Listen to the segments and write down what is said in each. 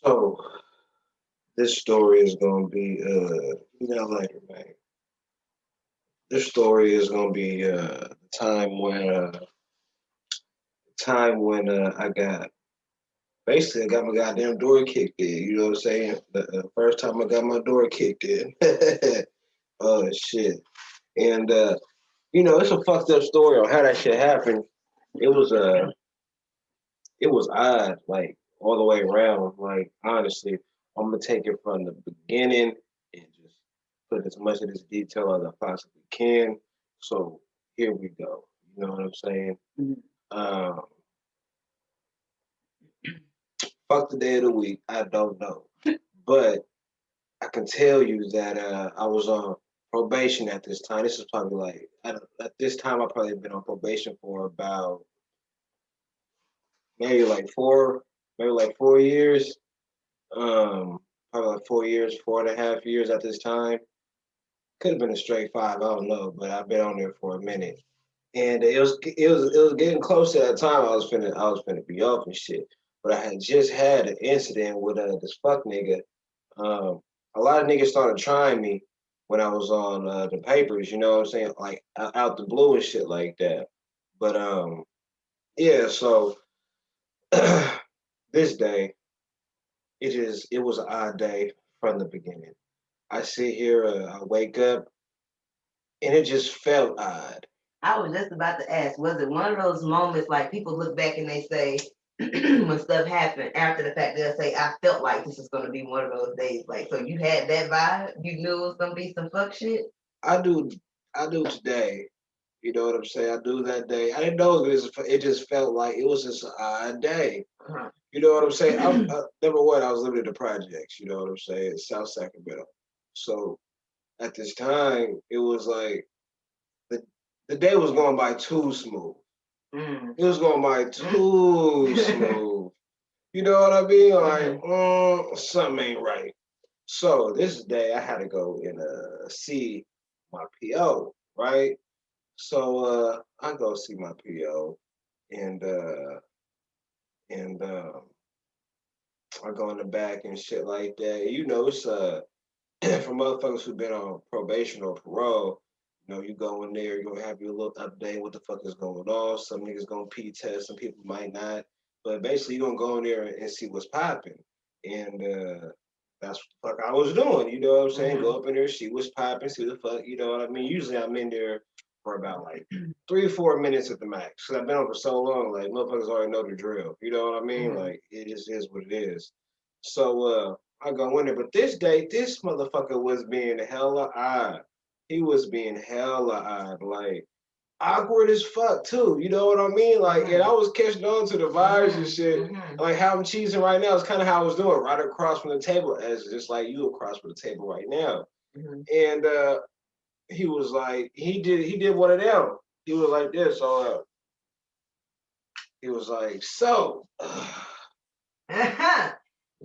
So this story is gonna be later, man. This story is gonna be the time when I got basically I got my goddamn door kicked in. You know what I'm saying? The first time I got my door kicked in. Oh shit! And it's a fucked up story on how that shit happened. It was it was odd, like all the way around. Like honestly, I'm gonna take it from the beginning and just put as much of this detail as I possibly can. So here we go. You know what I'm saying? Um, Fuck the day of the week. I don't know, but I can tell you that I was on probation at this time. This is probably like at this time I probably been on probation for about maybe like maybe like 4 years. Probably like 4 years, 4.5 years at this time. Could have been a straight five, I don't know, but I've been on there for a minute. And it was getting close to that time I was finna be off and shit. But I had just had an incident with this fuck nigga. Um, a lot of niggas started trying me when I was on the papers, you know what I'm saying? Like out the blue and shit like that. But yeah, so this day it was an odd day from the beginning. I sit here, I wake up, and it just felt odd. I was just about to ask, was it one of those moments like people look back and they say, when stuff happened after the fact, they'll say, I felt like this is going to be one of those days. Like, so you had that vibe? You knew it was going to be some fuck shit? I do, I do today. You know what I'm saying? I do that day. I didn't know it just felt like it was just an odd day. Uh-huh. You know what I'm saying? Number one, I was living in the projects. You know what I'm saying? South Sacramento. So at this time, it was like the the day was going by too smooth. It was going by too smooth. You know what I mean? Like, something ain't right. So this day, I had to go and see my PO, right? So I go see my PO, and I go in the back and shit like that. You know, it's for motherfuckers who've been on probation or parole. You know, you go in there, you're gonna have your little update. What the fuck is going on? Some niggas gonna P test, some people might not. But basically, you're gonna go in there and see what's popping, and that's what the fuck I was doing. You know what I'm saying? Go up in there, see what's popping, see what the fuck. You know what I mean? Usually, I'm in there for about like 3 or 4 minutes at the max. Cause I've been on for so long, like motherfuckers already know the drill. You know what I mean? Like it just is what it is. So I go in there, but this day, this motherfucker was being hella odd. He was being hella odd, like awkward as fuck too. You know what I mean? Like, and I was catching on to the vibes and shit. Like how I'm cheesing right now is kind of how I was doing, right across from the table, as just like you across from the table right now. And he was like, he did one of them. He was like this. So he was like, so you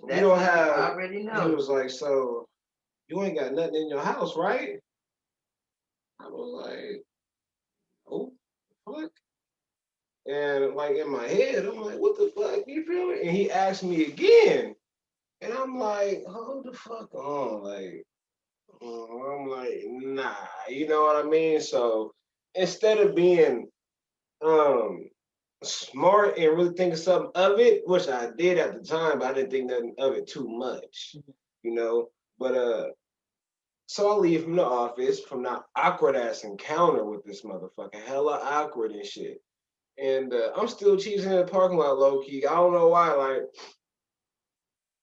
don't have. I already He know. was like, so you ain't got nothing in your house, right? I was like, oh, fuck. And like in my head, I'm like, what the fuck? You feel me? And he asked me again. And I'm like, hold the fuck on. Like, I'm like, nah, you know what I mean? So instead of being um smart and really thinking something of it, which I did at the time, but I didn't think nothing of it too much, you know. But so I leave from the office from that awkward ass encounter with this motherfucker, hella awkward and shit. And I'm still cheesing in the parking lot, low key. I don't know why. Like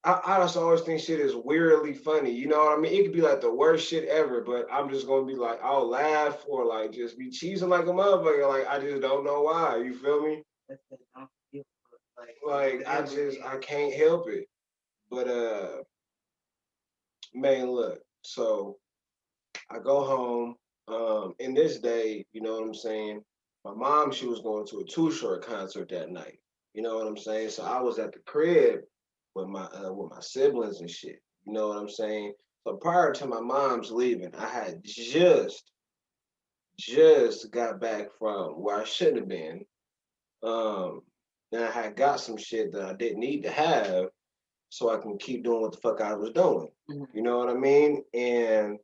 I just always think shit is weirdly funny. You know what I mean? It could be like the worst shit ever, but I'm just gonna be like, I'll laugh or like just be cheesing like a motherfucker. Like I just don't know why. You feel me? Like I can't help it. But man, look. So I go home. In this day, you know what I'm saying? My mom, she was going to a Too Short concert that night. You know what I'm saying? So I was at the crib with my siblings and shit. You know what I'm saying? So prior to my mom's leaving, I had just got back from where I should have been. Um, and I had got some shit that I didn't need to have. so I can keep doing what the fuck I was doing. Mhm. You know what I mean? And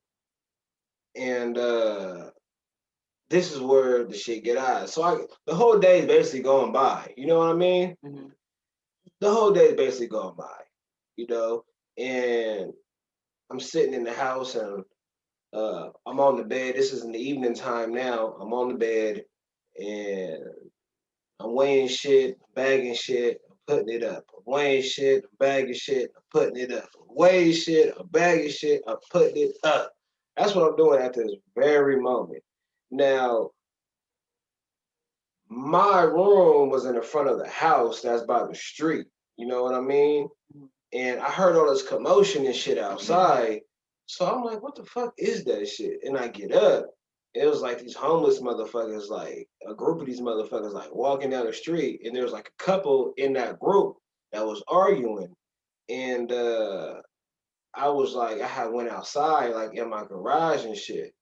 this is where the shit get out. So the whole day is basically going by. You know what I mean? Mhm. The whole day is basically going by. You know, and I'm sitting in the house and I'm on the bed. This is in the evening time now. I'm on the bed and I'm weighing shit, bagging shit, I'm putting it up. I'm weighing shit, I'm bagging shit, I'm putting it up. I'm weighing shit, I'm bagging shit, I'm putting it up. That's what I'm doing at this very moment. Now, my room was in the front of the house that's by the street. You know what I mean? Mhm. And I heard all this commotion and shit outside. So I'm like, what the fuck is that shit? And I get up. It was like these homeless motherfuckers, like a group of these motherfuckers, like walking down the street. And there was like a couple in that group that was arguing. And I was like, I had went outside, like in my garage and shit.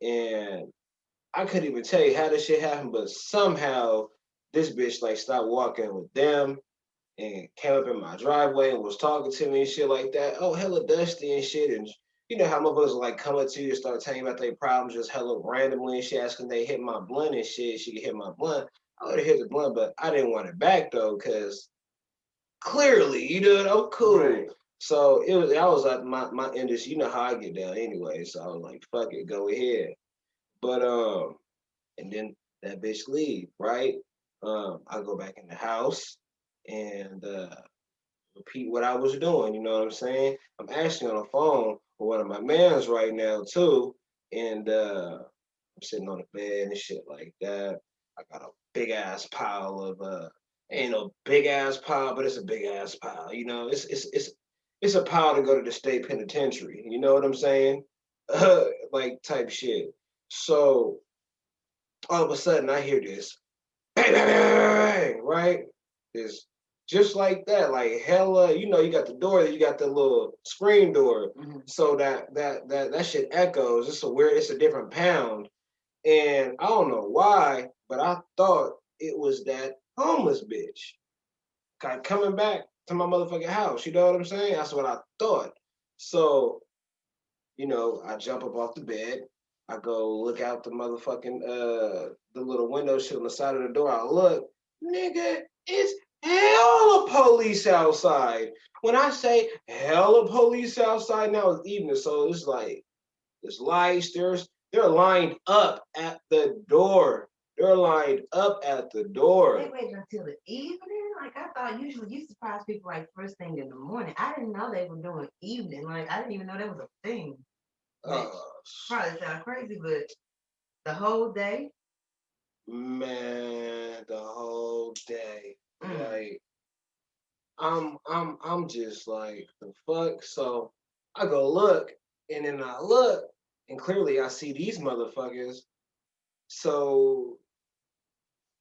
And I couldn't even tell you how this shit happened, but somehow this bitch like stopped walking with them and came up in my driveway and was talking to me and shit like that. Oh, hella dusty and shit. And you know how motherfuckers like come up to you and start telling you about their problems just hella randomly and shit, asking they hit my blunt and shit. She could hit my blunt. I would have hit the blunt, but I didn't want it back though, because clearly, you know, I'm cool. Right. So I was at my industry, you know how I get down anyway. So I was like, fuck it, go ahead. But and then that bitch leave, right? I go back in the house and repeat what I was doing. You know what I'm saying? I'm actually on the phone with one of my mans right now too, and I'm sitting on the bed and shit like that. I got a big ass pile of ain't no big ass pile, but it's a big ass pile. You know, it's a pile to go to the state penitentiary. You know what I'm saying? Like type shit. So all of a sudden I hear this bang, bang, bang, bang, bang, right? It's just like that, like hella. You know, you got the door, you got the little screen door, so that shit echoes. It's a different pound, and I don't know why, but I thought it was that homeless bitch coming back to my motherfucking house. You know what I'm saying? That's what I thought. So you know, I jump up off the bed. I go look out the motherfucking the little window shit on the side of the door. I look, nigga, it's hella police outside. When I say hella police outside, now it's evening, so it's like there's lights. They're lined up at the door. They're lined up at the door. They waited until the evening. Like I thought, usually you surprise people like first thing in the morning. I didn't know they were doing evening. Like I didn't even know that was a thing. Probably sound crazy, but the whole day. Man, the whole day. Like I'm just like the fuck. So I go look, and then I look, and clearly I see these motherfuckers. So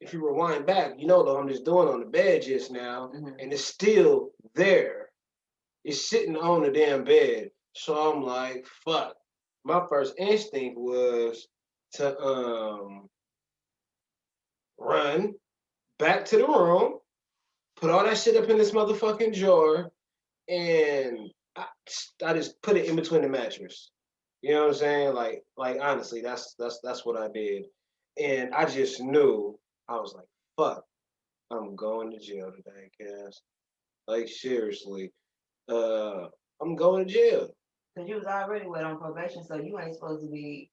if you rewind back, you know what I'm just doing on the bed just now, and it's still there. It's sitting on the damn bed. So I'm like, fuck. My first instinct was to run back to the room, put all that shit up in this motherfucking jar, and I just put it in between the mattress. You know what I'm saying? Like honestly, that's what I did, and I just knew. I was like, fuck, I'm going to jail today, Cass. Like seriously, I'm going to jail. Cause you was already wet on probation, so you ain't supposed to be.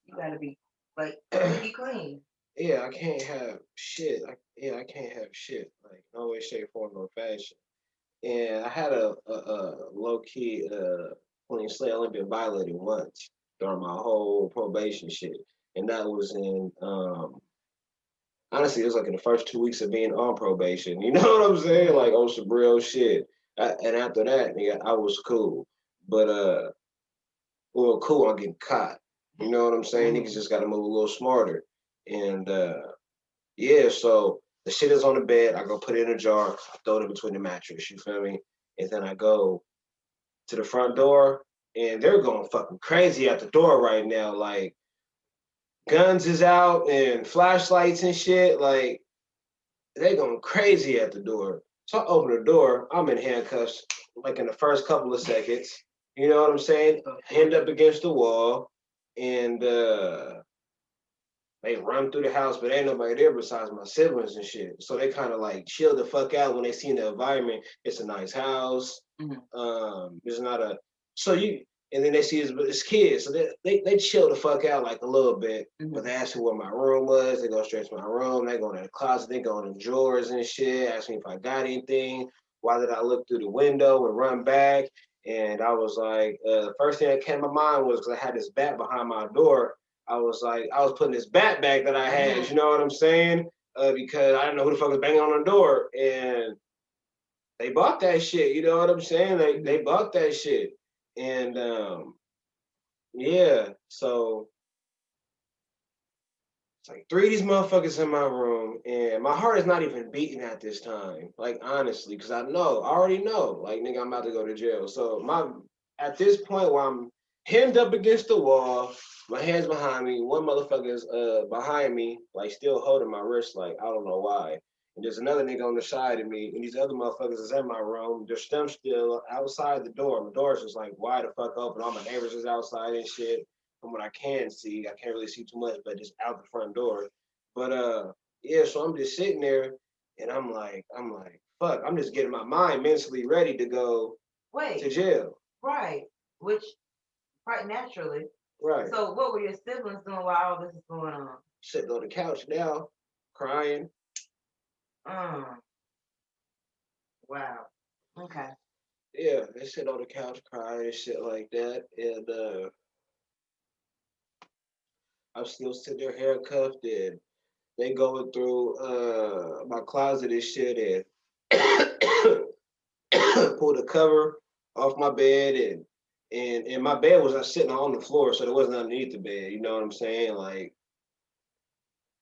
You gotta be like be clean. Yeah, I can't have shit. I can't have shit. Like no way, shape, form, or fashion. And I had a low key clean slate. I only been violated once during my whole probation shit, and that was in honestly, it was like in the first 2 weeks of being on probation. You know what I'm saying? Like on some real shit. And after that, nigga, I was cool. But well, cool on getting caught. You know what I'm saying? Niggas just got to move a little smarter. And yeah, so the shit is on the bed. I go put it in a jar. I throw it in between the mattress. You feel me? And then I go to the front door, and they're going fucking crazy at the door right now. Like guns is out and flashlights and shit. Like they going crazy at the door. So I open the door. I'm in handcuffs, like in the first couple of seconds. You know what I'm saying? Hand up against the wall, and they run through the house, but ain't nobody there besides my siblings and shit. So they kind of like chill the fuck out when they see the environment. It's a nice house. There's not a so you and then they see his kids, so they chill the fuck out like a little bit. But they ask me where my room was. They go straight to my room. They go in the closet. They go in the drawers and shit. Ask me if I got anything. Why did I look through the window and run back? And I was like, first thing that came to my mind was because I had this bat behind my door. I was like, I was putting this bat back that I had. You know what I'm saying? Because I didn't know who the fuck was banging on the door, and they bought that shit. You know what I'm saying? They bought that shit, and yeah. So it's like three of these motherfuckers in my room, and my heart is not even beating at this time. Like honestly, because I already know. Like nigga, I'm about to go to jail. So at this point where I'm hemmed up against the wall, my hands behind me, one motherfucker's behind me, like still holding my wrist, like I don't know why. And there's another nigga on the side of me, and these other motherfuckers is in my room. They're still outside the door. My door's just like wide the fuck open. All my neighbors is outside and shit. From what I can see, I can't really see too much, but just out the front door. But yeah, so I'm just sitting there, and I'm like, fuck. I'm just getting my mind mentally ready to go to jail. Right. Which, quite naturally. Right. So what were your siblings doing while all this is going on? Sitting on the couch now, crying. Wow. Okay. Yeah, they sit on the couch crying and shit like that. And I'm still sitting there handcuffed, and they going through my closet and shit, and pulled the cover off my bed, and my bed was sitting on the floor, so there wasn't underneath the bed. You know what I'm saying? Like,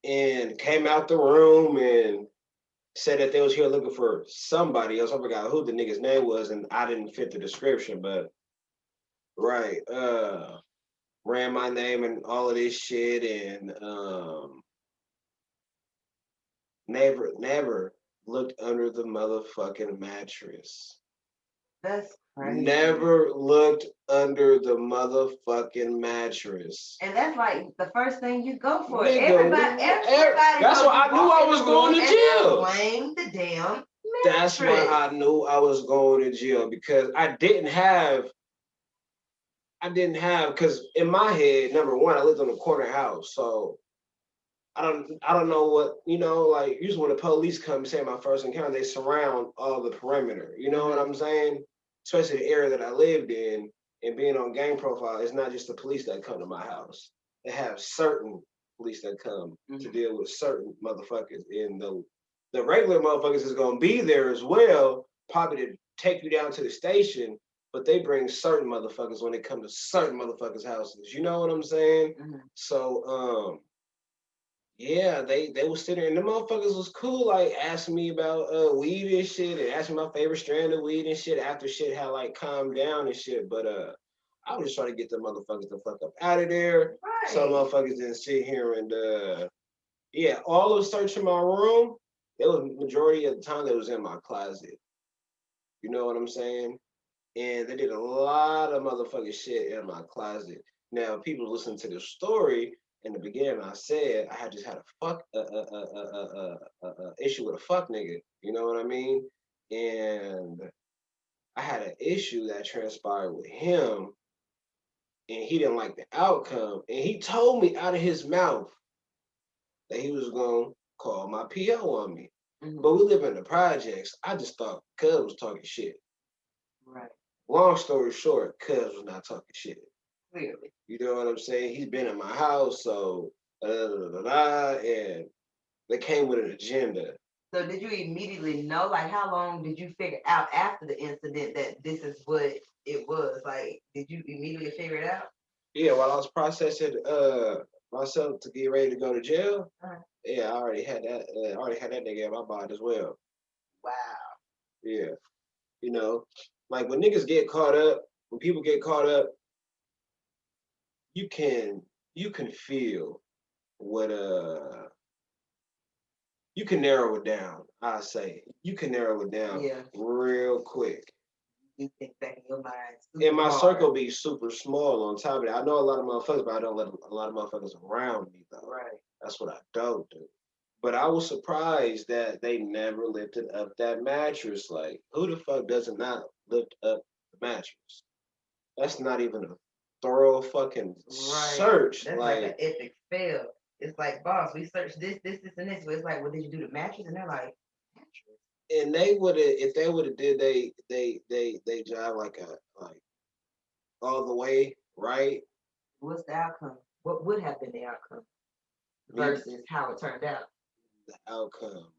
and came out the room and said that they was here looking for somebody else. I forgot who the nigga's name was, and I didn't fit the description, but right, ran my name and all of this shit, and never looked under the motherfucking mattress. That's crazy. Never looked under the motherfucking mattress. And that's like the first thing you go for. Nigga, everybody that's why I knew I was going to jail. Blame the damn mattress. That's why I knew I was going to jail, because I didn't have, because in my head, number one, I lived on a corner house, so I don't know what, like usually when the police come and say my first encounter, they surround all the perimeter. You know what I'm saying? Especially the area that I lived in, and being on gang profile, it's not just the police that come to my house. They have certain police that come to deal with certain motherfuckers, and the regular motherfuckers is gonna be there as well, probably to take you down to the station. But they bring certain motherfuckers when they come to certain motherfuckers' houses. You know what I'm saying? So yeah, they was sitting there, and the motherfuckers was cool, like asking me about weed and shit, and asking my favorite strand of weed and shit after shit had like calmed down and shit. But I was just trying to get the motherfuckers the fuck up out of there. Right. So motherfuckers didn't sit here and yeah, all of searching my room, it was majority of the time that was in my closet. You know what I'm saying? And they did a lot of motherfucking shit in my closet. Now, people listen to this story. In the beginning, I said I had just had a fuck issue with a fuck nigga. You know what I mean? And I had an issue that transpired with him, and he didn't like the outcome. And he told me out of his mouth that he was gonna call my PO on me. But we live in the projects. I just thought Cuz was talking shit. Right. Long story short, Cuz was not talking shit. Clearly. You know what I'm saying? He's been in my house, so and they came with an agenda. So did you immediately know? Like, how long did you figure out after the incident that this is what it was? Like, did you immediately figure it out? Yeah, while I was processing myself to get ready to go to jail, yeah, I already had that. Nigga in my body as well. Wow. Yeah, like when niggas get caught up, when people get caught up, you can feel what you can narrow it down I say you can narrow it down Yeah. real quick. You think back in your mind. And my super circle hard. be super small on top of it. I know a lot of motherfuckers, but I don't let a lot of motherfuckers around me though. Right. That's what I don't do. But I was surprised that they never lifted up that mattress. Like, who the fuck does not lift up the mattress? That's not even a thorough fucking Right. search. That's like an epic fail. It's like, boss, we searched this, and this. But it's like, well, did you do the mattress? And they're like, mattress. And they would have, if they would have did they job like all the way right. What's the outcome? What would have been the outcome Me- versus how it turned out? The outcome.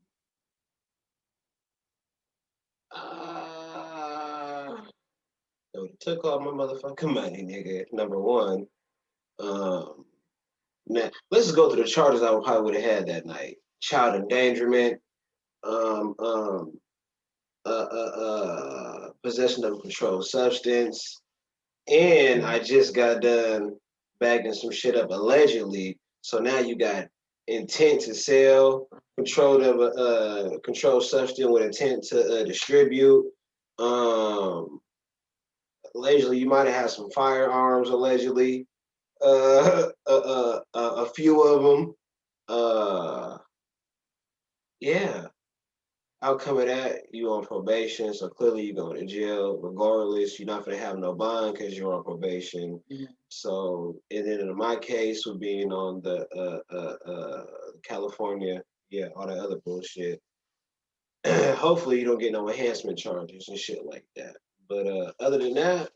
They would have took all my motherfucking money, nigga. Number one. Now let's just go through the charges I would probably would have had that night: child endangerment, um, um, possession of a controlled substance, and I just got done bagging some shit up allegedly. So now you got intent to sell, control of a controlled substance with intent to distribute. Um, allegedly, you might have had some firearms. Allegedly, a few of them. Yeah. Outcome of that, you on probation, so clearly you're going to jail. Regardless, you're not gonna have no bond because you're on probation. Mm-hmm. So, and then in my case, with being on the California, yeah, all that other bullshit. Hopefully, you don't get no enhancement charges and shit like that. But other than that,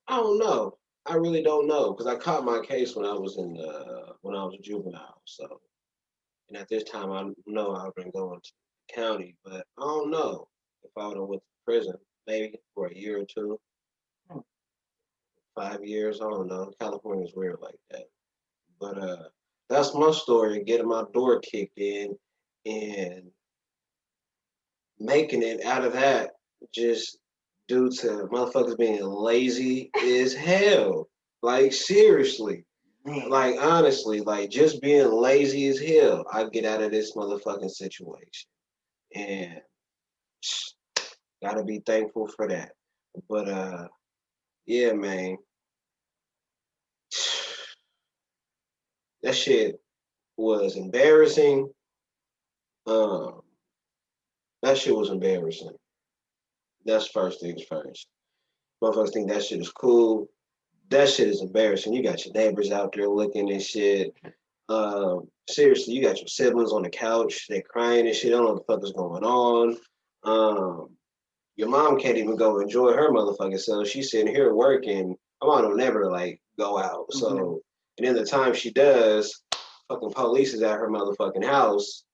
I don't know. I really don't know because I caught my case when I was when I was a juvenile. So, and at this time, I know I've been going to the county, but I don't know if I would have went to prison, maybe for a year or two, 5 years. I don't know. California's weird like that, but that's my story. Getting my door kicked in and making it out of that just due to motherfuckers being lazy as hell. Like seriously. Like honestly, like just being lazy as hell, I get out of this motherfucking situation. And gotta be thankful for that. But yeah, man. That shit was embarrassing. Um, that shit was embarrassing. That's first things first. Motherfuckers think that shit is cool. That shit is embarrassing. You got your neighbors out there looking and shit. Seriously, you got your siblings on the couch, they crying and shit. I don't know what the fuck is going on. Um, your mom can't even go enjoy her motherfucking self. She's sitting here working. My mom will never like go out. Mm-hmm. So, and then the time she does, fucking police is at her motherfucking house.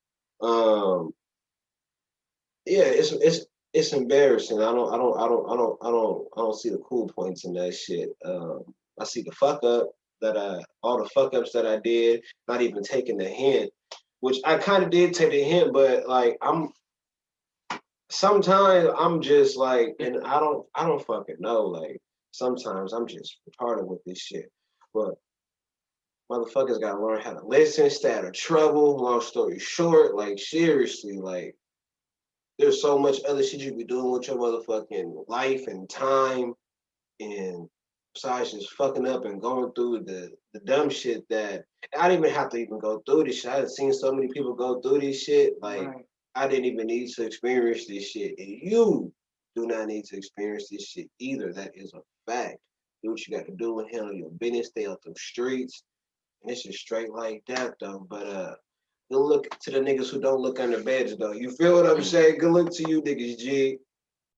Yeah, it's embarrassing. I don't see the cool points in that shit. I see the fuck up that all the fuck ups that I did, not even taking the hint, which I kind of did take the hint, but like sometimes I'm just like, and I don't fucking know. Like sometimes I'm just retarded with this shit, but motherfuckers gotta learn how to listen, stay out of trouble. Long story short, like seriously, like there's so much other shit you be doing with your motherfucking life and time, and besides just fucking up and going through the dumb shit that I didn't even have to even go through this shit. I had seen so many people go through this shit. Like right. I didn't even need to experience this shit, and you do not need to experience this shit either. That is a fact. Do what you got to do and handle your business. Stay out them streets, and it's just straight like that though. But good luck to the niggas who don't look under beds though. You feel what I'm saying? Good luck to you niggas, G.